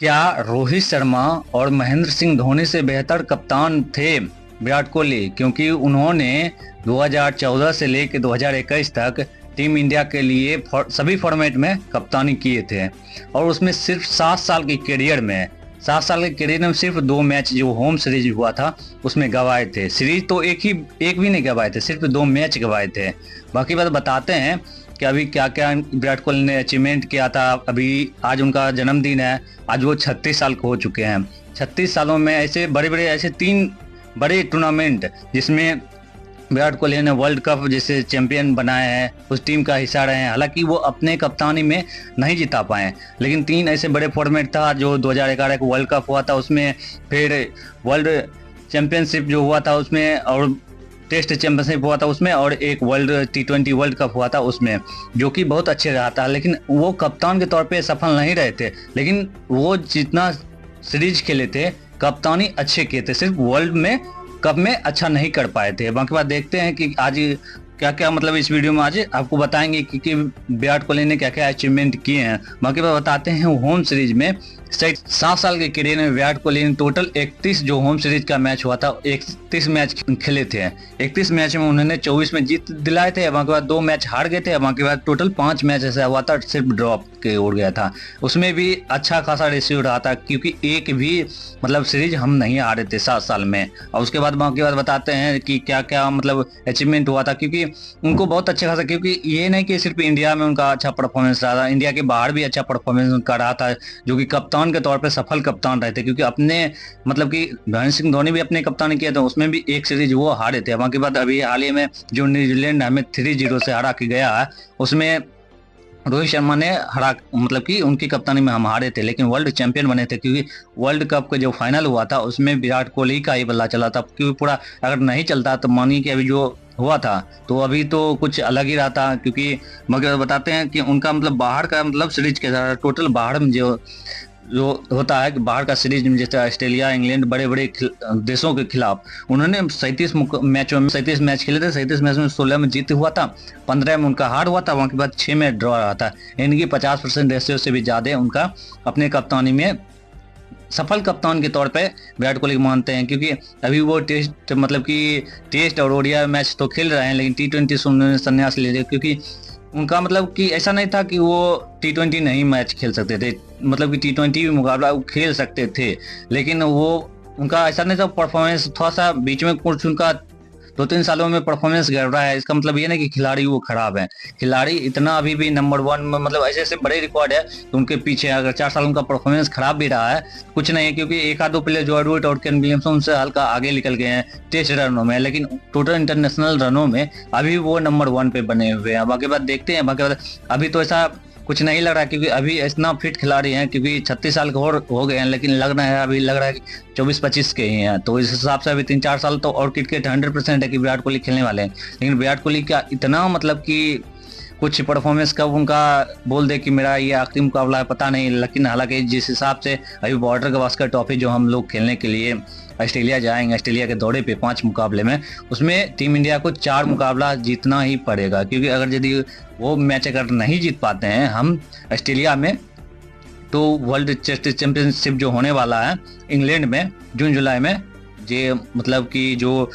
क्या रोहित शर्मा और महेंद्र सिंह धोनी से बेहतर कप्तान थे विराट कोहली? क्योंकि उन्होंने 2014 से लेकर 2021 तक टीम इंडिया के लिए सभी फॉर्मेट में कप्तानी किए थे और उसमें सिर्फ 7 साल के करियर में सिर्फ 2 मैच जो होम सीरीज हुआ था उसमें गंवाए थे। सीरीज तो एक भी नहीं गंवाए थे, सिर्फ 2 मैच गंवाए थे। बाकी बात बताते हैं कि अभी क्या क्या विराट कोहली ने अचीवमेंट किया था। अभी आज उनका जन्मदिन है, आज वो 36 साल के हो चुके हैं। 36 सालों में ऐसे बड़े 3 बड़े टूर्नामेंट जिसमें विराट कोहली ने वर्ल्ड कप जैसे चैंपियन बनाए हैं, उस टीम का हिस्सा रहे हैं। हालांकि वो अपने कप्तानी में नहीं जिता पाए, लेकिन 3 ऐसे बड़े फॉर्मेट था। जो 2011 का वर्ल्ड कप हुआ था उसमें, फिर वर्ल्ड चैंपियनशिप जो हुआ था उसमें, और टेस्ट चैंपियनशिप हुआ था उसमें, और एक वर्ल्ड T20 वर्ल्ड कप हुआ था उसमें, जो कि बहुत अच्छे रहा था। लेकिन वो कप्तान के तौर पे सफल नहीं रहे थे, लेकिन वो जितना सीरीज खेले थे कप्तानी अच्छे किए थे, सिर्फ वर्ल्ड में कप में अच्छा नहीं कर पाए थे। बाकी बात देखते हैं कि आज क्या क्या मतलब इस वीडियो में आज आपको बताएंगे कि विराट कोहली ने क्या क्या अचीवमेंट किए हैं। बाकी बात बताते हैं होम सीरीज में 7 साल के करियर में विराट कोहली ने टोटल 31 जो होम सीरीज का मैच हुआ था 31 मैच खेले थे। 31 मैच में उन्होंने 24 में जीत दिलाए थे, बाकी बाद 2 मैच हार गए थे, बाकी बाद टोटल 5 मैच ऐसा हुआ था सिर्फ ड्रॉप के उड़ गया था। उसमें भी अच्छा खासा रेशियो रहा था, क्योंकि एक भी मतलब सीरीज हम नहीं हारे थे 7 साल में। और उसके बाद बाकी बात बताते हैं कि क्या क्या मतलब अचीवमेंट हुआ था, क्योंकि उनको बहुत अच्छा खासा, क्योंकि ये नहीं कि सिर्फ इंडिया में उनका अच्छा परफॉर्मेंस रहा था, इंडिया के बाहर भी अच्छा परफॉर्मेंस उनका रहा था, जो कि कप्तान के तौर पे सफल कप्तान रहे थे। क्योंकि अपने मतलब कि महेंद्र सिंह धोनी भी अपने कप्तान किए थे, उसमें भी एक सीरीज वो हारे थे। बाकी बात अभी हाल ही में जो न्यूजीलैंड हमें 3-0 से हरा के गया है, उसमें रोहित शर्मा ने हरा, मतलब कि उनकी कप्तानी में हम हारे थे, लेकिन वर्ल्ड चैंपियन बने थे। क्योंकि वर्ल्ड कप का जो फाइनल हुआ था उसमें विराट कोहली का ही बल्ला चला था, क्योंकि पूरा अगर नहीं चलता तो मानिए कि अभी जो हुआ था तो अभी तो कुछ अलग ही रहा था। क्योंकि मगर बताते हैं कि उनका मतलब बाहर का मतलब सीरीज के टोटल बाहर में जो होता है कि बाहर का सीरीज में जैसे ऑस्ट्रेलिया, इंग्लैंड, बड़े बड़े देशों के खिलाफ उन्होंने 37 मैच खेले थे। 37 मैच में 16 में जीत हुआ था, 15 में उनका हार हुआ था, वहाँ के बाद 6 में ड्रॉ रहा था। इनकी 50% रेशियो से भी ज़्यादा उनका अपने कप्तानी में सफल कप्तान के तौर पे विराट कोहली मानते हैं। क्योंकि अभी वो टेस्ट और ओडीआई मैच तो खेल रहे हैं, लेकिन T20 से उन्होंने संन्यास ले लिया। क्योंकि उनका मतलब कि ऐसा नहीं था कि वो T20 नहीं मैच खेल सकते थे, मतलब कि T20 भी मुकाबला वो खेल सकते थे, लेकिन वो उनका ऐसा नहीं था। परफॉर्मेंस थोड़ा सा बीच में कुछ उनका 2-3 सालों में परफॉर्मेंस गिर रहा है। इसका मतलब ये नहीं कि खिलाड़ी वो खराब है, खिलाड़ी इतना अभी भी नंबर 1 में, मतलब ऐसे ऐसे बड़े रिकॉर्ड है तो उनके पीछे अगर 4 साल उनका परफॉर्मेंस खराब भी रहा है कुछ नहीं है। क्योंकि एक आध दो प्लेयर जो एडवर्ड और केन विलियमसन से हल्का आगे निकल गए हैं टेस्ट रनों में, लेकिन टोटल इंटरनेशनल रनों में अभी वो नंबर 1 पे बने हुए हैं। बाकी बात देखते हैं, बाकी बात अभी तो ऐसा कुछ नहीं लग रहा है, क्योंकि अभी इतना फिट खिलाड़ी हैं, क्योंकि 36 साल के हो गए हैं, लेकिन लग रहा है कि 24-25 के ही हैं। तो इस हिसाब से अभी 3-4 साल तो और क्रिकेट 100% है कि विराट कोहली खेलने वाले हैं। लेकिन विराट कोहली का इतना मतलब कि कुछ परफॉर्मेंस कब उनका बोल दे कि मेरा ये आखिरी मुकाबला है पता नहीं। लेकिन हालांकि जिस हिसाब से अभी बॉर्डर गवास्कर ट्रॉफी जो हम लोग खेलने के लिए ऑस्ट्रेलिया जाएंगे, ऑस्ट्रेलिया के दौरे पे 5 मुकाबले में, उसमें टीम इंडिया को 4 मुकाबला जीतना ही पड़ेगा। क्योंकि अगर यदि वो मैच अगर नहीं जीत पाते हैं हम ऑस्ट्रेलिया में, तो वर्ल्ड टेस्ट चैंपियनशिप जो होने वाला है इंग्लैंड में जून जुलाई में, ये मतलब कि जो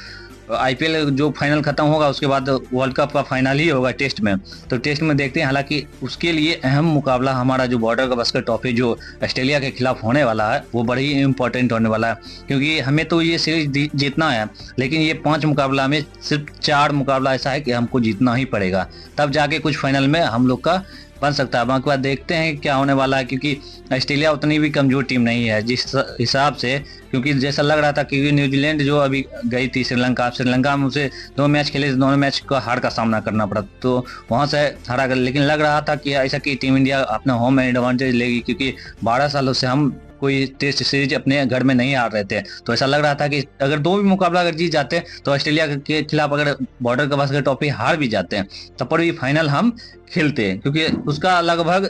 IPL जो फाइनल खत्म होगा उसके बाद वर्ल्ड कप का फाइनल ही होगा टेस्ट में। तो टेस्ट में देखते हैं, हालांकि उसके लिए अहम मुकाबला हमारा जो बॉर्डर गवास्कर ट्रॉफी जो ऑस्ट्रेलिया के खिलाफ होने वाला है वो बड़ी इंपॉर्टेंट होने वाला है। क्योंकि हमें तो ये सीरीज जीतना है, लेकिन ये 5 मुकाबला में सिर्फ 4 मुकाबला ऐसा है कि हमको जीतना ही पड़ेगा, तब जाके कुछ फाइनल में हम लोग का बन सकता है। बाकी बात देखते हैं क्या होने वाला है, क्योंकि ऑस्ट्रेलिया उतनी भी कमजोर टीम नहीं है जिस हिसाब से। क्योंकि जैसा लग रहा था कि न्यूजीलैंड जो अभी गई थी श्रीलंका में उसे 2 मैच खेले, दोनों मैच का हार का सामना करना पड़ा, तो वहां से हारा कर। लेकिन लग रहा था कि ऐसा कि टीम इंडिया अपना होम एडवांटेज लेगी, क्योंकि 12 सालों से हम कोई टेस्ट सीरीज अपने घर में नहीं हार रहे थे। तो ऐसा लग रहा था कि अगर 2 भी मुकाबला अगर जीत जाते तो ऑस्ट्रेलिया के खिलाफ अगर बॉर्डर गवास्कर ट्रॉफी हार भी जाते हैं तब पर भी फाइनल हम खेलते हैं, क्योंकि उसका लगभग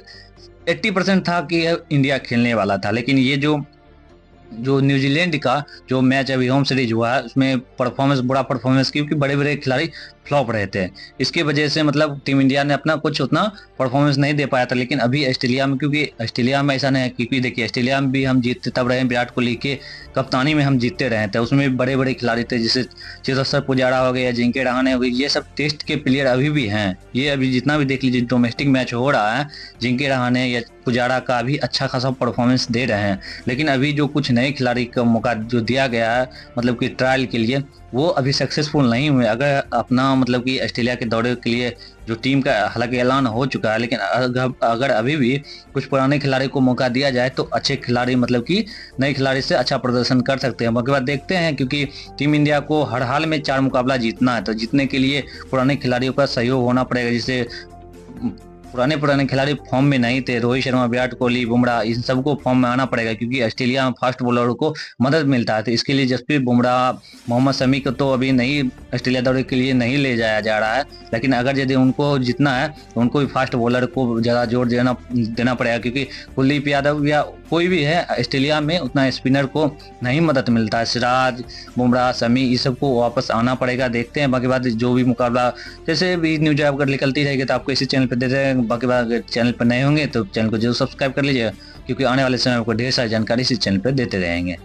80% था कि इंडिया खेलने वाला था। लेकिन ये जो जो न्यूजीलैंड का जो मैच अभी होम सीरीज हुआ है उसमें बुरा परफॉर्मेंस क्योंकि बड़े बड़े खिलाड़ी फ्लॉप रहे थे, इसकी वजह से मतलब टीम इंडिया ने अपना कुछ उतना परफॉर्मेंस नहीं दे पाया था। लेकिन अभी ऑस्ट्रेलिया में, क्योंकि ऑस्ट्रेलिया में ऐसा नहीं है, क्योंकि देखिए ऑस्ट्रेलिया में भी हम जीतते तब रहे, विराट कोहली के कप्तानी में हम जीतते रहे थे, उसमें बड़े बड़े खिलाड़ी थे जैसे चेतेश्वर पुजारा हो गया, अजिंक्य रहाणे हो गए, ये सब टेस्ट के प्लेयर अभी भी हैं। ये अभी जितना भी देख लीजिए डोमेस्टिक मैच हो रहा है, अजिंक्य रहाणे या पुजारा का भी अच्छा खासा परफॉर्मेंस दे रहे हैं। लेकिन अभी जो कुछ नए खिलाड़ी को मौका जो दिया गया है मतलब कि ट्रायल के लिए, वो अभी सक्सेसफुल नहीं हुए। अगर अपना मतलब कि ऑस्ट्रेलिया के दौरे के लिए जो टीम का हालांकि ऐलान हो चुका है, लेकिन अगर अभी भी कुछ पुराने खिलाड़ी को मौका दिया जाए तो अच्छे खिलाड़ी मतलब कि नए खिलाड़ी से अच्छा प्रदर्शन कर सकते हैं। बाकी बात देखते हैं, क्योंकि टीम इंडिया को हर हाल में 4 मुकाबला जीतना है, तो जीतने के लिए पुराने खिलाड़ियों का सहयोग होना पड़ेगा। जैसे पुराने खिलाड़ी फॉर्म में नहीं थे, रोहित शर्मा, विराट कोहली, बुमराह, इन सबको फॉर्म में आना पड़ेगा, क्योंकि ऑस्ट्रेलिया में फास्ट बॉलर को मदद मिलता है। तो इसके लिए जसप्रीत बुमराह, मोहम्मद शमी को तो अभी नहीं ऑस्ट्रेलिया दौरे के लिए नहीं ले जाया जा रहा है, लेकिन अगर यदि उनको जीतना है तो उनको भी फास्ट बॉलर को ज़्यादा जोर देना पड़ेगा, क्योंकि कुलदीप यादव या कोई भी है ऑस्ट्रेलिया में उतना स्पिनर को नहीं मदद मिलता है। सिराज, बुमराह, शमी, ये सबको वापस आना पड़ेगा। देखते हैं बाकी बात, जो भी मुकाबला जैसे भी न्यूज अगर निकलती रहेगी तो आपको इसी चैनल पर देते रहेंगे। बाकी बात, अगर चैनल पर नए होंगे तो चैनल को जरूर सब्सक्राइब कर लीजिए, क्योंकि आने वाले समय में आपको ढेर सारी जानकारी इसी चैनल पर देते रहेंगे।